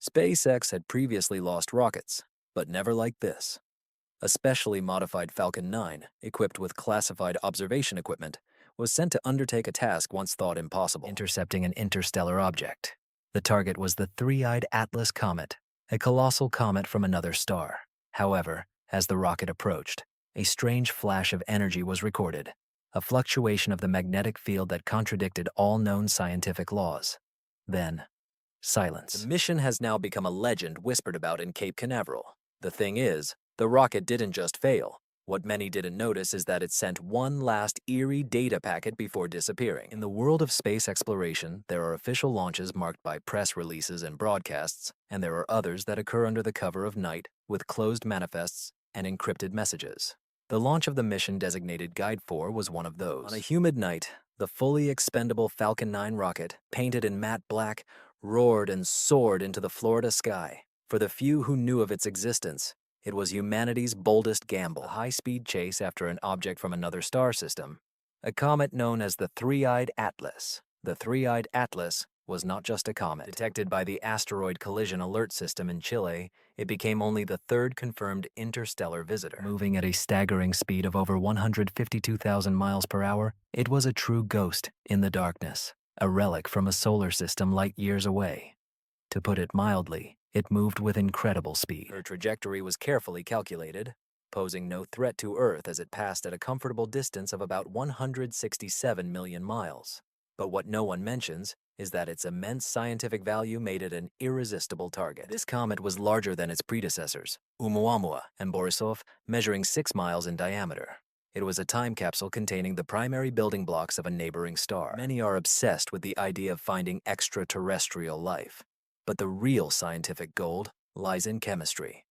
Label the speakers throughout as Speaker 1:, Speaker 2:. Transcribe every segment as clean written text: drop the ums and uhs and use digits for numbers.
Speaker 1: SpaceX had previously lost rockets, but never like this. A specially modified Falcon 9, equipped with classified observation equipment, was sent to undertake a task once thought impossible: intercepting an interstellar object. The target was the three-eyed Atlas comet, a colossal comet from another star. However, as the rocket approached, a strange flash of energy was recorded, a fluctuation of the magnetic field that contradicted all known scientific laws. Then, silence. The mission has now become a legend whispered about in Cape Canaveral. The thing is, the rocket didn't just fail. What many didn't notice is that it sent one last eerie data packet before disappearing. In the world of space exploration, there are official launches marked by press releases and broadcasts, and there are others that occur under the cover of night with closed manifests and encrypted messages. The launch of the mission designated Guide 4 was one of those. On a humid night, the fully expendable Falcon 9 rocket, painted in matte black, roared and soared into the Florida sky. For the few who knew of its existence, it was humanity's boldest gamble, a high-speed chase after an object from another star system, a comet known as the Three-Eyed Atlas. The Three-Eyed Atlas was not just a comet. Detected by the Asteroid Collision Alert System in Chile, it became only the third confirmed interstellar visitor. Moving at a staggering speed of over 152,000 miles per hour, it was a true ghost in the darkness, a relic from a solar system light years away. To put it mildly, it moved with incredible speed. Her trajectory was carefully calculated, posing no threat to Earth as it passed at a comfortable distance of about 167 million miles. But what no one mentions is that its immense scientific value made it an irresistible target. This comet was larger than its predecessors, Oumuamua and Borisov, measuring 6 miles in diameter. It was a time capsule containing the primary building blocks of a neighboring star. Many are obsessed with the idea of finding extraterrestrial life. But the real scientific gold lies in chemistry.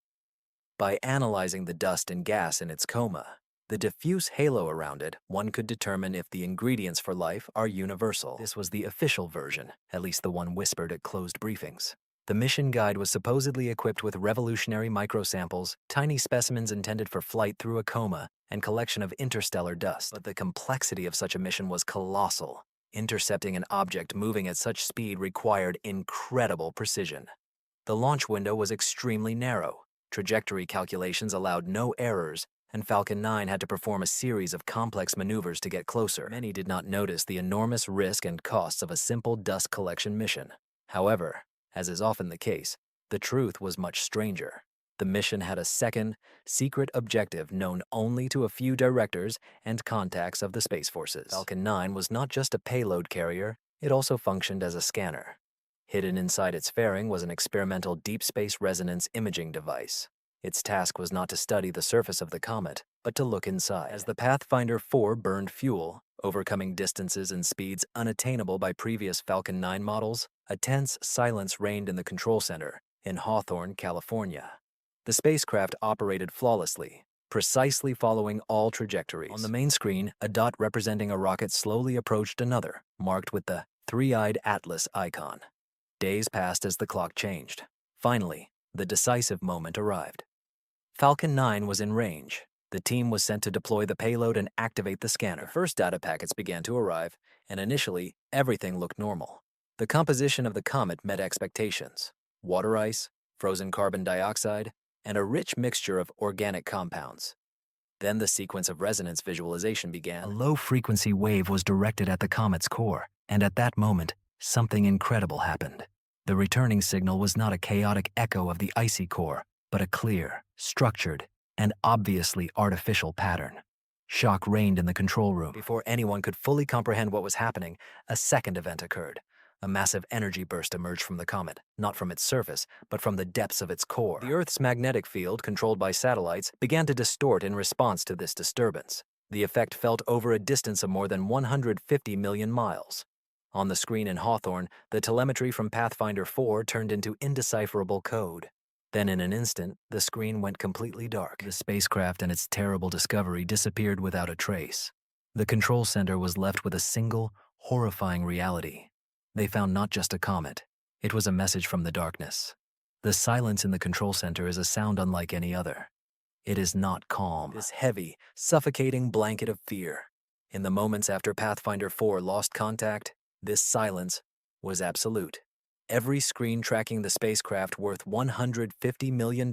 Speaker 1: By analyzing the dust and gas in its coma, the diffuse halo around it, one could determine if the ingredients for life are universal. This was the official version, at least the one whispered at closed briefings. The mission guide was supposedly equipped with revolutionary microsamples, tiny specimens intended for flight through a coma, and collection of interstellar dust. But the complexity of such a mission was colossal. Intercepting an object moving at such speed required incredible precision. The launch window was extremely narrow. Trajectory calculations allowed no errors, and Falcon 9 had to perform a series of complex maneuvers to get closer. Many did not notice the enormous risk and costs of a simple dust collection mission. However, as is often the case, the truth was much stranger. The mission had a second, secret objective known only to a few directors and contacts of the Space Forces. Falcon 9 was not just a payload carrier, it also functioned as a scanner. Hidden inside its fairing was an experimental deep space resonance imaging device. Its task was not to study the surface of the comet, but to look inside. As the Pathfinder 4 burned fuel, overcoming distances and speeds unattainable by previous Falcon 9 models, a tense silence reigned in the control center in Hawthorne, California. The spacecraft operated flawlessly, precisely following all trajectories. On the main screen, a dot representing a rocket slowly approached another, marked with the Three-Eyed Atlas icon. Days passed as the clock changed. Finally, the decisive moment arrived. Falcon 9 was in range. The team was sent to deploy the payload and activate the scanner. The first data packets began to arrive, and initially, everything looked normal. The composition of the comet met expectations: water ice, frozen carbon dioxide, and a rich mixture of organic compounds. Then the sequence of resonance visualization began. A low-frequency wave was directed at the comet's core, and at that moment, something incredible happened. The returning signal was not a chaotic echo of the icy core, but a clear, structured, and obviously artificial pattern. Shock reigned in the control room. Before anyone could fully comprehend what was happening, a second event occurred. A massive energy burst emerged from the comet, not from its surface, but from the depths of its core. The Earth's magnetic field, controlled by satellites, began to distort in response to this disturbance. The effect felt over a distance of more than 150 million miles. On the screen in Hawthorne, the telemetry from Pathfinder 4 turned into indecipherable code. Then in an instant, the screen went completely dark. The spacecraft and its terrible discovery disappeared without a trace. The control center was left with a single, horrifying reality. They found not just a comet, it was a message from the darkness. The silence in the control center is a sound unlike any other. It is not calm. This heavy, suffocating blanket of fear. In the moments after Pathfinder 4 lost contact, this silence was absolute. Every screen tracking the spacecraft worth $150 million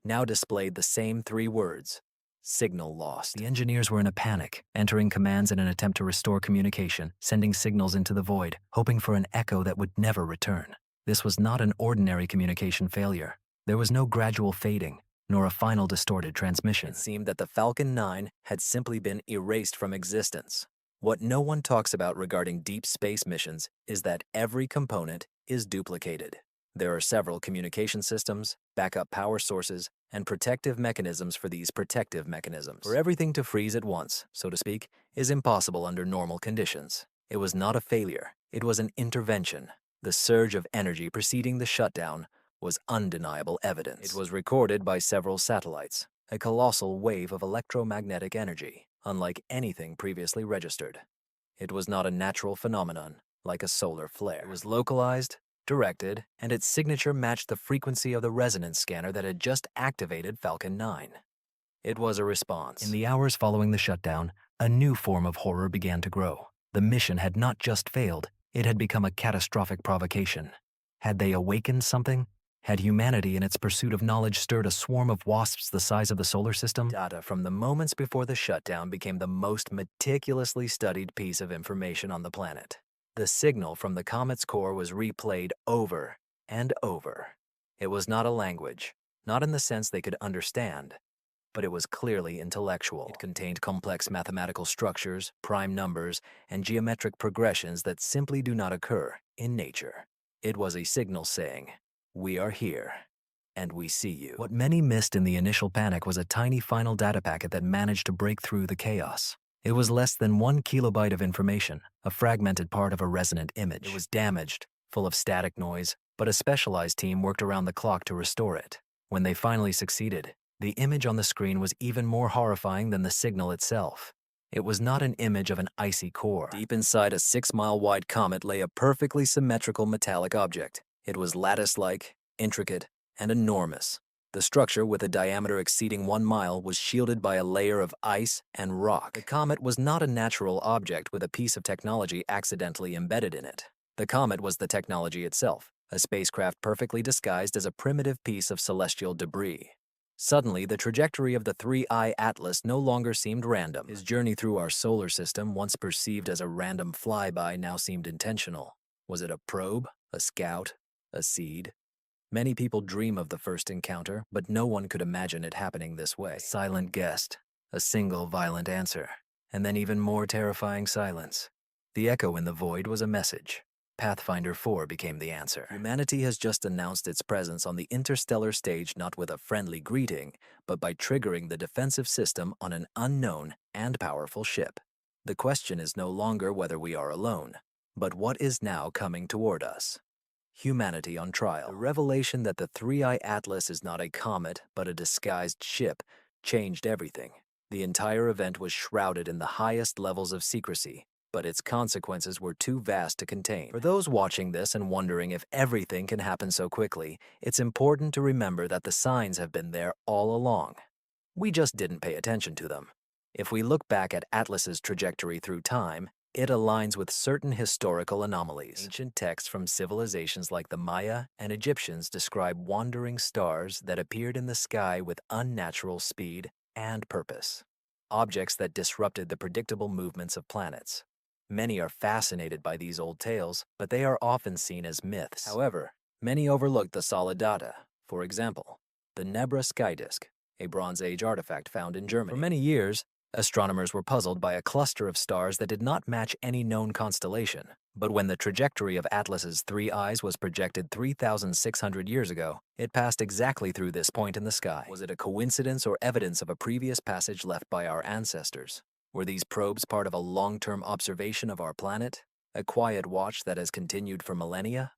Speaker 1: now displayed the same three words: signal lost. The engineers were in a panic, entering commands in an attempt to restore communication, sending signals into the void, hoping for an echo that would never return. This was not an ordinary communication failure. There was no gradual fading, nor a final distorted transmission. It seemed that the Falcon 9 had simply been erased from existence. What no one talks about regarding deep space missions is that every component is duplicated. There are several communication systems, backup power sources, and protective mechanisms for these protective mechanisms. For everything to freeze at once, so to speak, is impossible under normal conditions. It was not a failure, it was an intervention. The surge of energy preceding the shutdown was undeniable evidence. It was recorded by several satellites, a colossal wave of electromagnetic energy, unlike anything previously registered. It was not a natural phenomenon, like a solar flare. It was localized, directed, and its signature matched the frequency of the resonance scanner that had just activated Falcon 9. It was a response. In the hours following the shutdown, a new form of horror began to grow. The mission had not just failed, it had become a catastrophic provocation. Had they awakened something? Had humanity in its pursuit of knowledge stirred a swarm of wasps the size of the solar system? Data from the moments before the shutdown became the most meticulously studied piece of information on the planet. The signal from the comet's core was replayed over and over. It was not a language, not in the sense they could understand, but it was clearly intellectual. It contained complex mathematical structures, prime numbers, and geometric progressions that simply do not occur in nature. It was a signal saying, "We are here, and we see you." What many missed in the initial panic was a tiny final data packet that managed to break through the chaos. It was less than 1 kilobyte of information, a fragmented part of a resonant image. It was damaged, full of static noise, but a specialized team worked around the clock to restore it. When they finally succeeded, the image on the screen was even more horrifying than the signal itself. It was not an image of an icy core. Deep inside a 6-mile-wide comet lay a perfectly symmetrical metallic object. It was lattice-like, intricate, and enormous. The structure, with a diameter exceeding 1 mile, was shielded by a layer of ice and rock. The comet was not a natural object with a piece of technology accidentally embedded in it. The comet was the technology itself, a spacecraft perfectly disguised as a primitive piece of celestial debris. Suddenly, the trajectory of the 3I Atlas no longer seemed random. His journey through our solar system, once perceived as a random flyby, now seemed intentional. Was it a probe, a scout, a seed? Many people dream of the first encounter, but no one could imagine it happening this way. A silent guest, a single violent answer, and then even more terrifying silence. The echo in the void was a message. Pathfinder 4 became the answer. Humanity has just announced its presence on the interstellar stage not with a friendly greeting, but by triggering the defensive system on an unknown and powerful ship. The question is no longer whether we are alone, but what is now coming toward us. Humanity on trial. The revelation that the 3I Atlas is not a comet, but a disguised ship, changed everything. The entire event was shrouded in the highest levels of secrecy, but its consequences were too vast to contain. For those watching this and wondering if everything can happen so quickly, it's important to remember that the signs have been there all along. We just didn't pay attention to them. If we look back at Atlas's trajectory through time, it aligns with certain historical anomalies. Ancient texts from civilizations like the Maya and Egyptians describe wandering stars that appeared in the sky with unnatural speed and purpose, objects that disrupted the predictable movements of planets. Many are fascinated by these old tales, but they are often seen as myths. However, many overlook the solid data. For example, the Nebra sky disk, a Bronze Age artifact found in Germany. For many years, astronomers were puzzled by a cluster of stars that did not match any known constellation. But when the trajectory of Atlas's 3Is was projected 3,600 years ago, it passed exactly through this point in the sky. Was it a coincidence or evidence of a previous passage left by our ancestors? Were these probes part of a long-term observation of our planet? A quiet watch that has continued for millennia?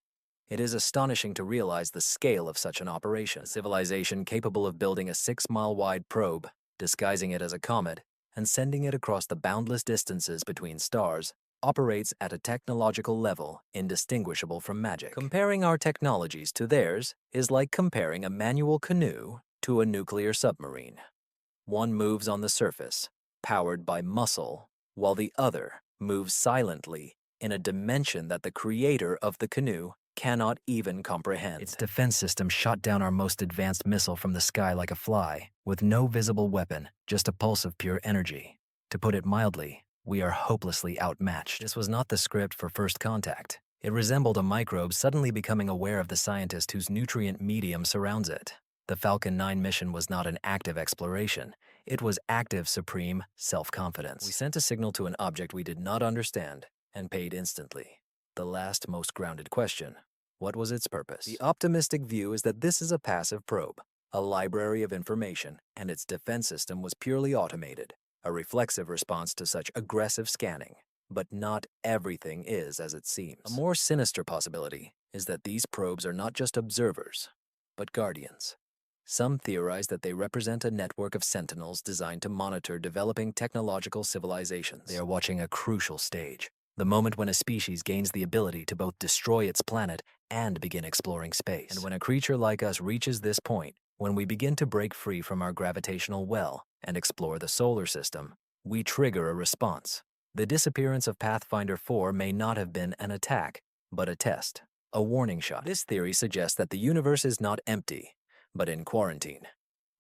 Speaker 1: It is astonishing to realize the scale of such an operation. A civilization capable of building a 6-mile-wide probe, disguising it as a comet, and sending it across the boundless distances between stars, operates at a technological level indistinguishable from magic. Comparing our technologies to theirs is like comparing a manual canoe to a nuclear submarine. One moves on the surface, powered by muscle, while the other moves silently in a dimension that the creator of the canoe cannot even comprehend. Its defense system shot down our most advanced missile from the sky like a fly, with no visible weapon, just a pulse of pure energy. To put it mildly, we are hopelessly outmatched. This was not the script for First Contact. It resembled a microbe suddenly becoming aware of the scientist whose nutrient medium surrounds it. The Falcon 9 mission was not an active exploration. It was active, supreme self-confidence. We sent a signal to an object we did not understand and paid instantly. The last, most grounded question: what was its purpose? The optimistic view is that this is a passive probe, a library of information, and its defense system was purely automated, a reflexive response to such aggressive scanning. But not everything is as it seems. A more sinister possibility is that these probes are not just observers, but guardians. Some theorize that they represent a network of sentinels designed to monitor developing technological civilizations. They are watching a crucial stage, the moment when a species gains the ability to both destroy its planet and begin exploring space. And when a creature like us reaches this point, when we begin to break free from our gravitational well and explore the solar system, we trigger a response. The disappearance of Pathfinder 4 may not have been an attack, but a test, a warning shot. This theory suggests that the universe is not empty, but in quarantine.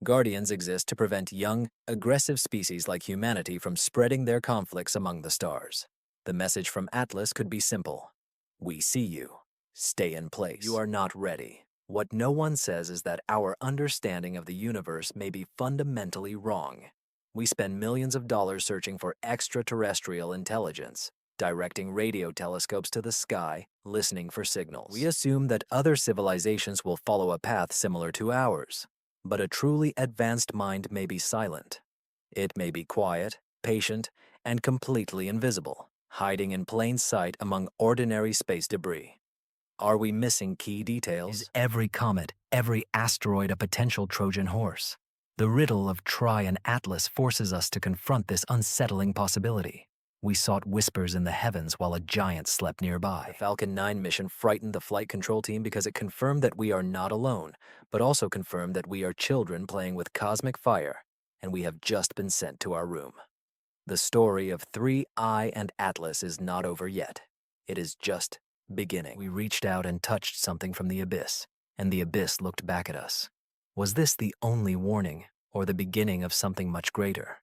Speaker 1: Guardians exist to prevent young, aggressive species like humanity from spreading their conflicts among the stars. The message from Atlas could be simple: we see you. Stay in place. You are not ready. What no one says is that our understanding of the universe may be fundamentally wrong. We spend millions of dollars searching for extraterrestrial intelligence, directing radio telescopes to the sky, listening for signals. We assume that other civilizations will follow a path similar to ours, but a truly advanced mind may be silent. It may be quiet, patient, and completely invisible, hiding in plain sight among ordinary space debris. Are we missing key details? Is every comet, every asteroid a potential Trojan horse? The riddle of Tri and Atlas forces us to confront this unsettling possibility. We sought whispers in the heavens while a giant slept nearby. The Falcon 9 mission frightened the flight control team because it confirmed that we are not alone, but also confirmed that we are children playing with cosmic fire, and we have just been sent to our room. The story of 3I and Atlas is not over yet. It is just beginning. We reached out and touched something from the abyss, and the abyss looked back at us. Was this the only warning, or the beginning of something much greater?